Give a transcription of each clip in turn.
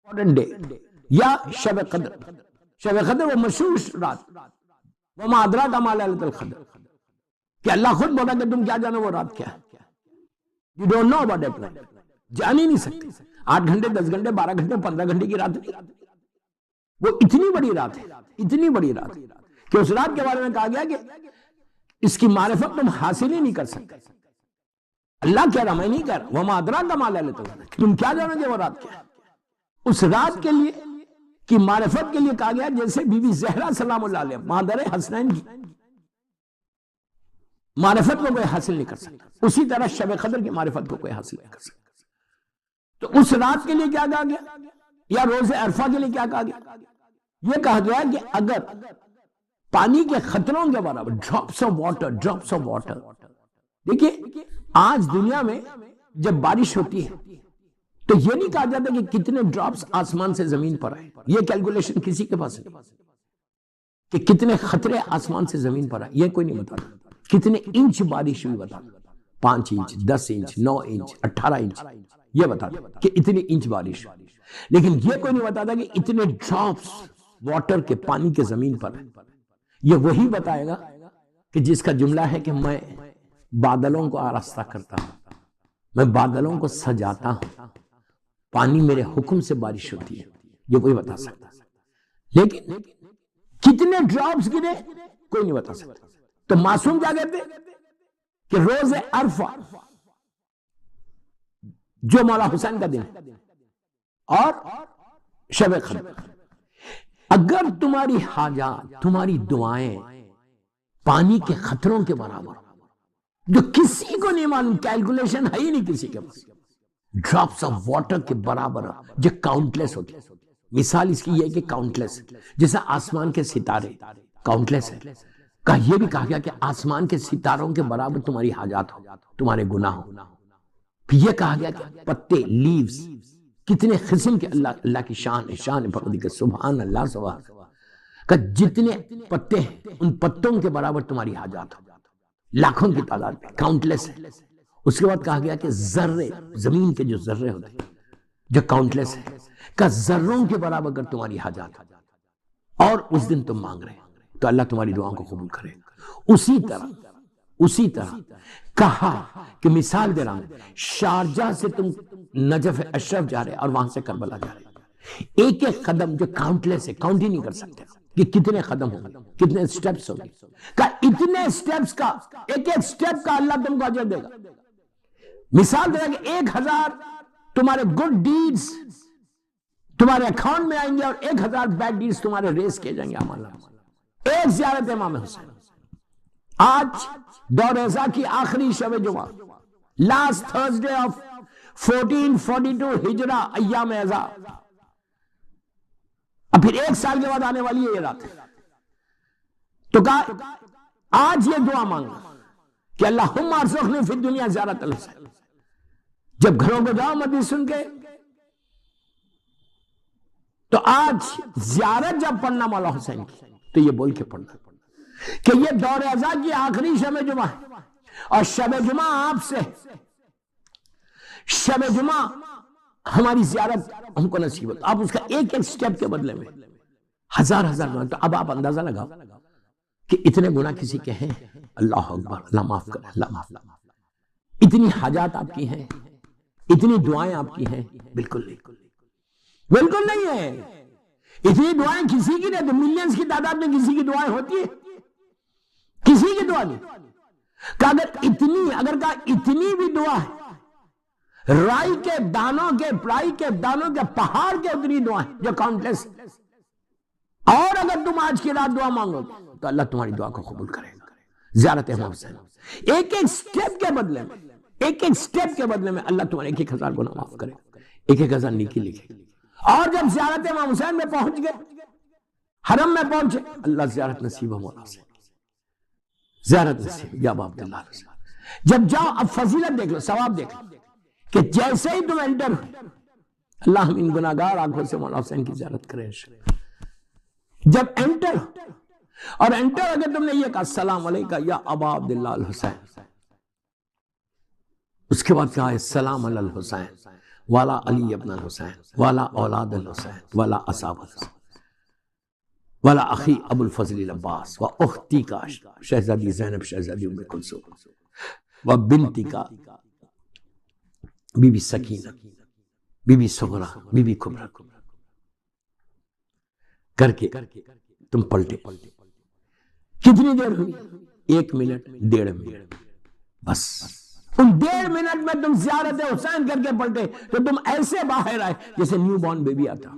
Important day یا شب قدر. شب قدر وہ مشہور رات، وما ادراک ما لیلۃ القدر، کہ اللہ خود بولا کہ تم کیا جانو وہ رات کیا ہے. You don't know about that night. جان ہی نہیں سکتے. 8 گھنٹے 10 گھنٹے 12 گھنٹے 15 گھنٹے کی رات نہیں، وہ اتنی بڑی رات ہے، اتنی بڑی رات کہ اس رات کے بارے میں کہا گیا کہ اس کی معرفت تم حاصل ہی نہیں کر سکتے. اللہ کہہ رہا، میں نہیں کہہ رہا. وما ادراک ما لیلۃ القدر، تم کیا جانو گے وہ رات کیا ہے. اس رات کے لیے کی معرفت کے لیے کہا گیا جیسے بی بی زہرا سلام اللہ علیہ مادر حسنین کی معرفت کو کوئی حاصل نہیں کر سکتا، اسی طرح شب قدر کی معرفت کو کوئی حاصل نہیں کر سکتا. تو اس رات کے لیے کیا کہا گیا، یا روز عرفہ کے لیے کیا کہا گیا؟ یہ کہا گیا کہ اگر پانی کے خطروں کے برابر ڈراپس آف واٹر. دیکھیے آج دنیا میں جب بارش ہوتی ہے تو یہ نہیں کہا جاتا کہ کتنے ڈراپس آسمان سے زمین پر آئے. یہ کیلکولیشن کسی کے پاس نہیں کہ کتنے خطرے آسمان سے زمین پر آئے. یہ کوئی نہیں بتا. کتنے انچ بارش ہوئی بتا، 5 انچ 10 انچ 9 انچ 18 انچ، یہ بتا کہ اتنی انچ بارش. لیکن یہ کوئی نہیں بتاتا کہ اتنے ڈراپس واٹر کے پانی کے زمین پر. یہ وہی بتائے گا کہ جس کا جملہ ہے کہ میں بادلوں کو آراستہ کرتا ہوں، میں بادلوں کو سجاتا ہوں، پانی میرے حکم سے بارش ہوتی ہے. یہ وہی بتا سکتا. لیکن کتنے ڈراپس گرے کوئی نہیں بتا سکتا. تو معصوم کیا کہتے کہ روز عرفہ جو مولا حسین کا دن اور شب قدر، اگر تمہاری حاجات تمہاری دعائیں پانی کے خطروں کے برابر، جو کسی کو نہیں معلوم، کیلکولیشن ہے ہی نہیں کسی کے پاس، ڈراپس آف واٹر کے برابر جو کاؤنٹلیس ہوتی. مثال اس کی یہ ہے کہ کاؤنٹلیس، جیسا آسمان کے ستارے کاؤنٹلیس ہے. یہ بھی کہا گیا کہ آسمان کے ستاروں کے برابر تمہاری حاجات ہو، تمہارے گناہ ہو. یہ کہا گیا کہ پتے لیوز کتنے قسم کے اللہ کی شان ہے، شان ہے سبحان اللہ سبحان کہ جتنے پتے ہیں ان پتوں کے برابر تمہاری حاجات ہو، لاکھوں کی تعداد میں، کاؤنٹلیس ہے. اس کے بعد کہا گیا کہ ذرے، زمین کے جو ذرے ہوتے ہیں جو کاؤنٹلیس ہے، کہ ذروں کے برابر اگر تمہاری حاجات ہو اور اس دن تم مانگ رہے ہیں تو اللہ تمہاری دعاؤں کو قبول کرے. اسی طرح کہا کہ مثال دے رہا ہوں، شارجہ سے تم نجف اشرف جا رہے اور وہاں سے کربلا جا رہے، ایک ایک قدم جو کاؤنٹلیس ہے، کاؤنٹ ہی نہیں کر سکتے کہ کتنے قدم ہوں گے، کتنے سٹیپس ہوں گے. کہ اتنے سٹیپس کا، ایک ایک سٹیپ کا اللہ تم کو اجر دے گا. مثال دے رہا کہ 1000 تمہارے گڈ ڈیڈز تمہارے اکاؤنٹ میں آئیں گے اور 1000 بیڈ ڈیڈز تمہارے ریس کیے جائیں گے اعمال. ایک زیارت امام حسین. آج دور ازا کی آخری شب جمعہ، لاسٹ تھرسڈے آف 1442 ہجرہ ایام ازا، اب پھر 1 سال کے بعد آنے والی ہے یہ رات. تو کہا آج یہ دعا مانگا کہ اللہم ارزقنی فی الدنیا زیارت الحسین. جب گھروں کو جاؤ مدی سن کے تو آج زیارت جب پڑھنا مولا حسین کی تو یہ بول کے پڑھنا کہ یہ دور ازا کی آخری شب جمعہ ہے اور شب جمعہ آپ سے، شب جمعہ ہماری زیارت ہم کو نصیب ہوتا. آپ اس کا ایک ایک سٹیپ کے بدلے میں 1000 گناہ. تو اب آپ اندازہ لگاؤ کہ اتنے گناہ کسی کے ہیں. اللہ اکبر، اللہ معاف کرے، اللہ معاف کرے. اتنی حاجات آپ کی ہیں، اتنی دعائیں آپ کی ہیں؟ بالکل نہیں، بالکل نہیں ہے. اتنی دعائیں کسی کی نہیں، ملینز کی تعداد میں کسی کی دعائیں ہوتی ہے؟ کسی کی دعا نہیں. کہ اگر کہا اتنی بھی دعا ہے، رائی کے دانوں کے، پرائی کے دانوں کے پہاڑ کے اتنی دعائیں جو کاؤنٹلیس. اور اگر تم آج کی رات دعا مانگو تو اللہ تمہاری دعا کو قبول کرے گا. زیارت امام حسین، ایک ایک سٹیپ کے بدلے میں، ایک ایک سٹیپ کے بدلے میں اللہ تمہارے 1000 گناہ معاف کرے گا، 1000 نیکی لکھے. اور جب زیارت امام حسین میں پہنچ گئے، حرم میں پہنچے، اللہ زیارت نصیب ہو مولا حسین، زیارت نصیب یا عبداللہ حسین. جب جاؤ اب فضیلت دیکھ لو، ثواب دیکھ لو کہ جیسے ہی تم انٹر ہو، اللہ ہم ان گناہگار آنکھوں سے مولا حسین کی زیارت کرے. جب انٹر اور انٹر اگر تم نے یہ کہا السلام علیکہ یا ابا عبداللہ الحسین، اس کے بعد کہا السلام علی الحسین والا علی ابن الحسین والا اولاد الحسین والا اصحاب الحسین والا اخی ابو الفضل العباس و اختی کا شہزادی زینب شہزادی ام کلثوم و بنتی کا بی بی سکینہ بی بی صغرا بی بی کبرا کر کے تم پلٹے. کتنی دیر ہوئی؟ 1 منٹ 1.5 منٹ بس. ان 1.5 منٹ میں تم زیارت حسین کر کے پلٹے تو تم ایسے باہر آئے جیسے نیو بورن بیبی آتا،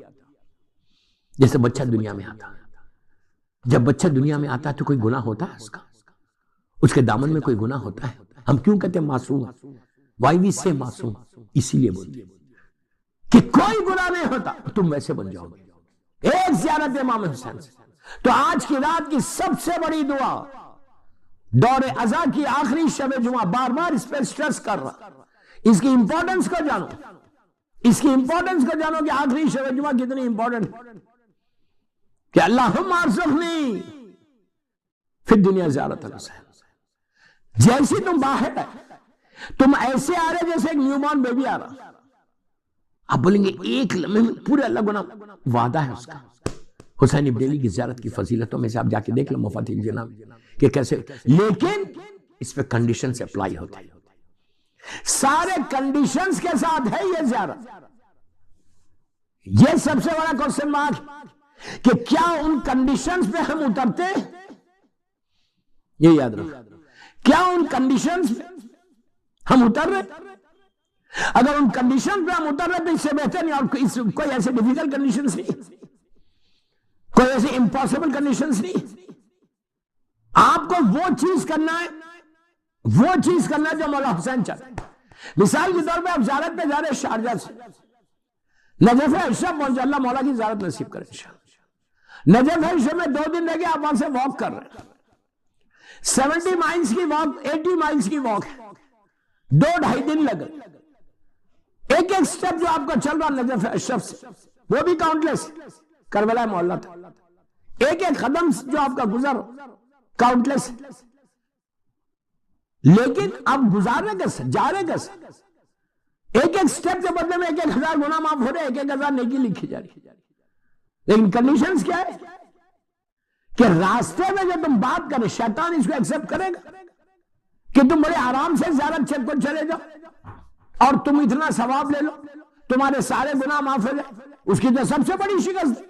جیسے بچہ دنیا میں آتا. جب بچہ دنیا میں آتا ہے تو کوئی گناہ ہوتا ہے اس کے دامن میں کوئی گناہ ہوتا ہے؟ ہم کیوں کہتے ہیں معصوم؟ وائی وی سے معصوم؟ اسی لیے بولتے کہ کوئی گناہ نہیں ہوتا. تم ویسے بن جاؤ گے ایک زیارت امام حسین سے. تو آج کی رات کی سب سے بڑی دعا، دور ازا کی آخری شب جمعہ، بار بار اس پہ سٹریس کر رہا، اس کی امپورٹنس کو جانو، اس کی امپورٹنس کو جانو کہ آخری شب جمعہ کتنی امپورٹنٹ کہ اللہم ارزقنی فی الدنیا زیارت الحسین. جیسی تم باہر ہے تم ایسے آ رہے جیسے ایک نیو بورن بیبی آ رہا. آپ بولیں گے ایک لمحے میں پورے اللہ گناہ، وعدہ ہے اس کا. حسین ابن علی کی زیارت کی فضیلتوں میں سے آپ جا کے دیکھ لیں مفاتیح الجنان کہ کیسے، لیکن اس پہ کنڈیشنز اپلائی ہوتے ہیں. سارے کنڈیشنز کے ساتھ ہے یہ زیارت. یہ سب سے بڑا کوسچن مارک کہ کیا ان کنڈیشنز پہ ہم اترتے ہیں؟ یہ یاد رکھو، کیا ان کنڈیشنز پہ ہم اتر رہے؟ اگر ان کنڈیشن پہ ہم اتر رہے تو اس سے بہتر نہیں. اور کوئی ایسے ڈیفیکلٹ کنڈیشنز نہیں، کوئی ایسی امپاسبل کنڈیشنز نہیں. آپ کو وہ چیز کرنا ہے، وہ چیز کرنا ہے جو مولا حسین چاہتے. مثال کے طور پہ آپ زیارت پہ جا رہے ہیں شارجہ سے، نجف اشرف پہنچے، اللہ مولا کی زیارت نصیب کرے انشاءاللہ. نجف اشرف میں 2 دن رہ گئے، آپ وہاں سے واک کر رہے ہیں. 70 مائلز کی واک، 80 مائلز کی واک ہے، 2-2.5 دن لگے. ایک ایک سٹیپ جو آپ کا چل رہا نجف اشرف سے وہ بھی کاؤنٹلیس، کربلا محلہ تھا. ایک ایک قدم جو آپ کا گزر کاؤنٹلیس، لیکن آپ گزار رہے کیسے، جا رہے کیسے؟ ایک ایک سٹیپ کے بدلے میں 1,000 گناہ معاف ہو رہے، 1,000 نیکی لکھی جا رہی. لیکن کنڈیشنز کیا ہے کہ راستے میں جو تم بات کرے شیطان اس کو ایکسپٹ کرے گا کہ تم بڑے آرام سے زیارت چیک پر چلے جاؤ اور تم اتنا ثواب لے لو، تمہارے سارے گناہ معاف ہو جائے. اس کی تو سب سے بڑی شکست